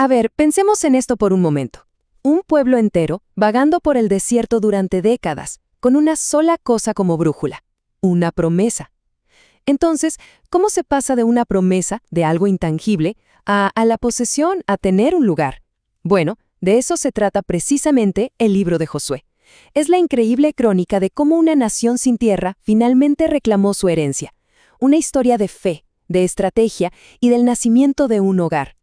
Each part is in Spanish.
A ver, pensemos en esto por un momento. Un pueblo entero vagando por el desierto durante décadas, con una sola cosa como brújula: una promesa. Entonces, ¿cómo se pasa de una promesa, de algo intangible, a la posesión, a tener un lugar? Bueno, de eso se trata precisamente el libro de Josué. Es la increíble crónica de cómo una nación sin tierra finalmente reclamó su herencia. Una historia de fe, de estrategia y del nacimiento de un hogar.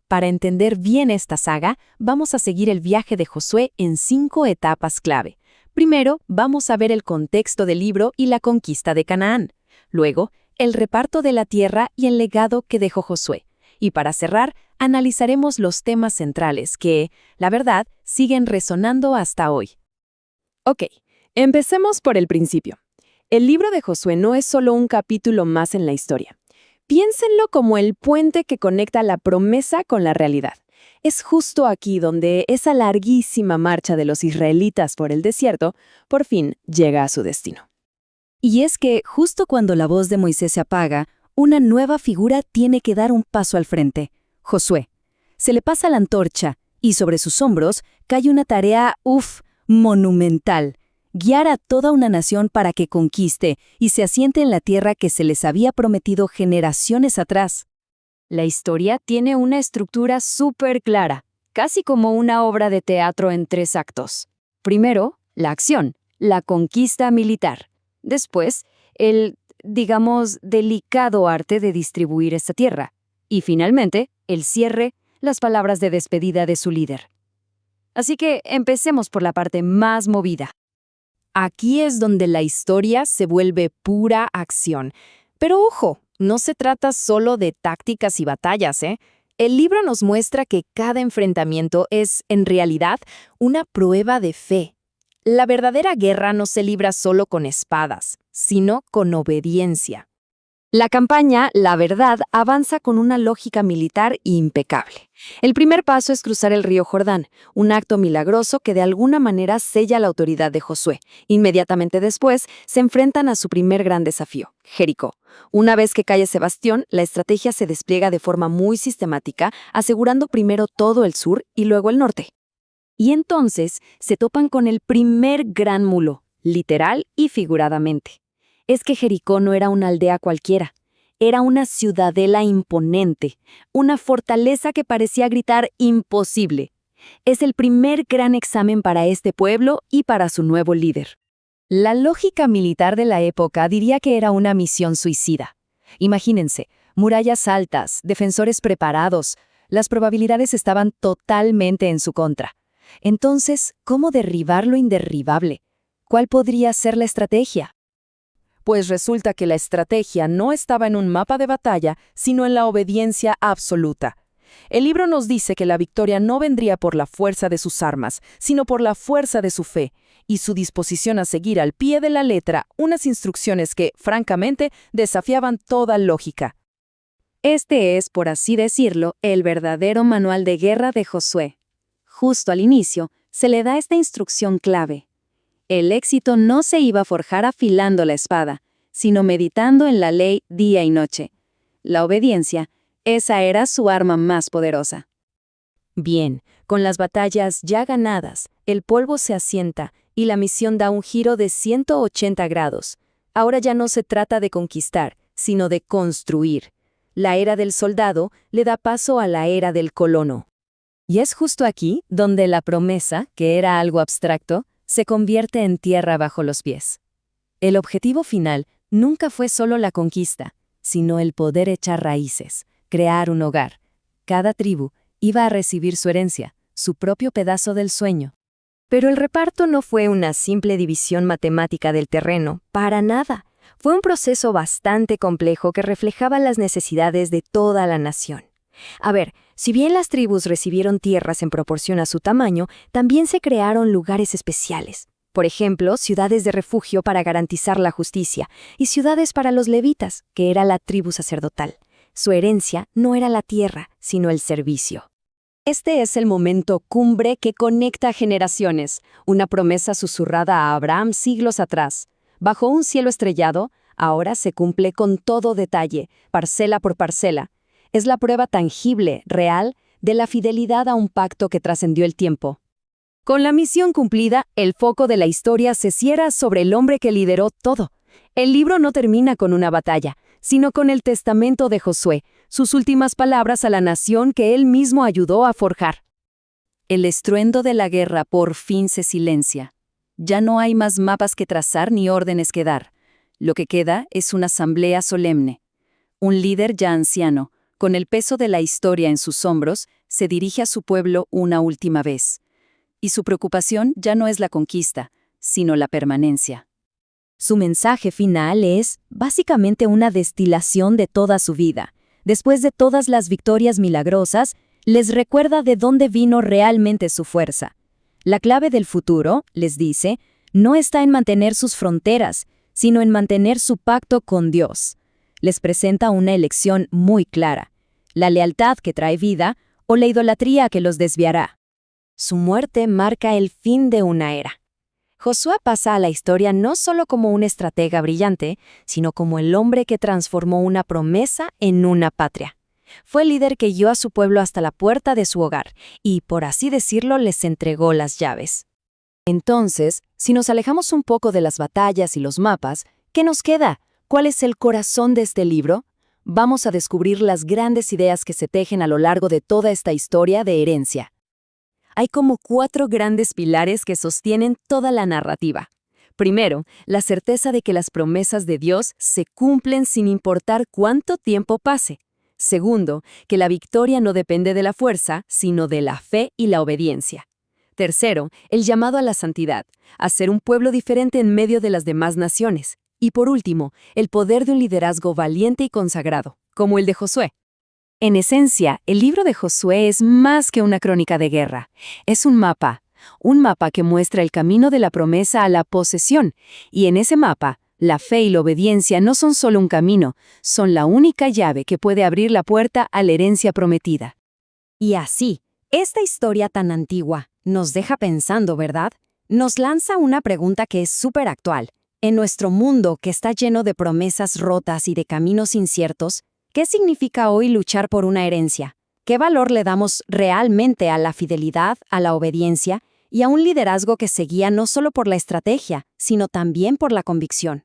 Para entender bien esta saga, vamos a seguir el viaje de Josué en 5 etapas clave. Primero, vamos a ver el contexto del libro y la conquista de Canaán. Luego, el reparto de la tierra y el legado que dejó Josué. Y para cerrar, analizaremos los temas centrales que, la verdad, siguen resonando hasta hoy. Ok, empecemos por el principio. El libro de Josué no es solo un capítulo más en la historia. Piénsenlo como el puente que conecta la promesa con la realidad. Es justo aquí donde esa larguísima marcha de los israelitas por el desierto por fin llega a su destino. Y es que justo cuando la voz de Moisés se apaga, una nueva figura tiene que dar un paso al frente: Josué. Se le pasa la antorcha y sobre sus hombros cae una tarea, monumental: guiar a toda una nación para que conquiste y se asiente en la tierra que se les había prometido generaciones atrás. La historia tiene una estructura súper clara, casi como una obra de teatro en 3 actos. Primero, la acción, la conquista militar. Después, el, delicado arte de distribuir esta tierra. Y finalmente, el cierre, las palabras de despedida de su líder. Así que empecemos por la parte más movida. Aquí es donde la historia se vuelve pura acción. Pero ojo, no se trata solo de tácticas y batallas, ¿eh? El libro nos muestra que cada enfrentamiento es, en realidad, una prueba de fe. La verdadera guerra no se libra solo con espadas, sino con obediencia. La campaña, la verdad, avanza con una lógica militar impecable. El primer paso es cruzar el río Jordán, un acto milagroso que de alguna manera sella la autoridad de Josué. Inmediatamente después, se enfrentan a su primer gran desafío, Jericó. Una vez que cae ese bastión, la estrategia se despliega de forma muy sistemática, asegurando primero todo el sur y luego el norte. Y entonces se topan con el primer gran mulo, literal y figuradamente. Es que Jericó no era una aldea cualquiera, era una ciudadela imponente, una fortaleza que parecía gritar imposible. Es el primer gran examen para este pueblo y para su nuevo líder. La lógica militar de la época diría que era una misión suicida. Imagínense, murallas altas, defensores preparados, las probabilidades estaban totalmente en su contra. Entonces, ¿cómo derribar lo inderribable? ¿Cuál podría ser la estrategia? Pues resulta que la estrategia no estaba en un mapa de batalla, sino en la obediencia absoluta. El libro nos dice que la victoria no vendría por la fuerza de sus armas, sino por la fuerza de su fe y su disposición a seguir al pie de la letra unas instrucciones que, francamente, desafiaban toda lógica. Este es, por así decirlo, el verdadero manual de guerra de Josué. Justo al inicio, se le da esta instrucción clave. El éxito no se iba a forjar afilando la espada, sino meditando en la ley día y noche. La obediencia, esa era su arma más poderosa. Bien, con las batallas ya ganadas, el polvo se asienta y la misión da un giro de 180 grados. Ahora ya no se trata de conquistar, sino de construir. La era del soldado le da paso a la era del colono. Y es justo aquí donde la promesa, que era algo abstracto, se convierte en tierra bajo los pies. El objetivo final nunca fue solo la conquista, sino el poder echar raíces, crear un hogar. Cada tribu iba a recibir su herencia, su propio pedazo del sueño. Pero el reparto no fue una simple división matemática del terreno, para nada. Fue un proceso bastante complejo que reflejaba las necesidades de toda la nación. A ver, si bien las tribus recibieron tierras en proporción a su tamaño, también se crearon lugares especiales. Por ejemplo, ciudades de refugio para garantizar la justicia y ciudades para los levitas, que era la tribu sacerdotal. Su herencia no era la tierra, sino el servicio. Este es el momento cumbre que conecta generaciones, una promesa susurrada a Abraham siglos atrás. Bajo un cielo estrellado, ahora se cumple con todo detalle, parcela por parcela. Es la prueba tangible, real, de la fidelidad a un pacto que trascendió el tiempo. Con la misión cumplida, el foco de la historia se cierra sobre el hombre que lideró todo. El libro no termina con una batalla, sino con el testamento de Josué, sus últimas palabras a la nación que él mismo ayudó a forjar. El estruendo de la guerra por fin se silencia. Ya no hay más mapas que trazar ni órdenes que dar. Lo que queda es una asamblea solemne. Un líder ya anciano, con el peso de la historia en sus hombros, se dirige a su pueblo una última vez. Y su preocupación ya no es la conquista, sino la permanencia. Su mensaje final es, básicamente, una destilación de toda su vida. Después de todas las victorias milagrosas, les recuerda de dónde vino realmente su fuerza. La clave del futuro, les dice, no está en mantener sus fronteras, sino en mantener su pacto con Dios. Les presenta una elección muy clara: la lealtad que trae vida o la idolatría que los desviará. Su muerte marca el fin de una era. Josué pasa a la historia no solo como un estratega brillante, sino como el hombre que transformó una promesa en una patria. Fue el líder que guió a su pueblo hasta la puerta de su hogar y, por así decirlo, les entregó las llaves. Entonces, si nos alejamos un poco de las batallas y los mapas, ¿qué nos queda? ¿Cuál es el corazón de este libro? Vamos a descubrir las grandes ideas que se tejen a lo largo de toda esta historia de herencia. Hay como 4 grandes pilares que sostienen toda la narrativa. Primero, la certeza de que las promesas de Dios se cumplen sin importar cuánto tiempo pase. Segundo, que la victoria no depende de la fuerza, sino de la fe y la obediencia. Tercero, el llamado a la santidad, a ser un pueblo diferente en medio de las demás naciones. Y por último, el poder de un liderazgo valiente y consagrado, como el de Josué. En esencia, el libro de Josué es más que una crónica de guerra. Es un mapa que muestra el camino de la promesa a la posesión. Y en ese mapa, la fe y la obediencia no son solo un camino, son la única llave que puede abrir la puerta a la herencia prometida. Y así, esta historia tan antigua nos deja pensando, ¿verdad? Nos lanza una pregunta que es súper actual. En nuestro mundo que está lleno de promesas rotas y de caminos inciertos, ¿qué significa hoy luchar por una herencia? ¿Qué valor le damos realmente a la fidelidad, a la obediencia y a un liderazgo que se guía no solo por la estrategia, sino también por la convicción?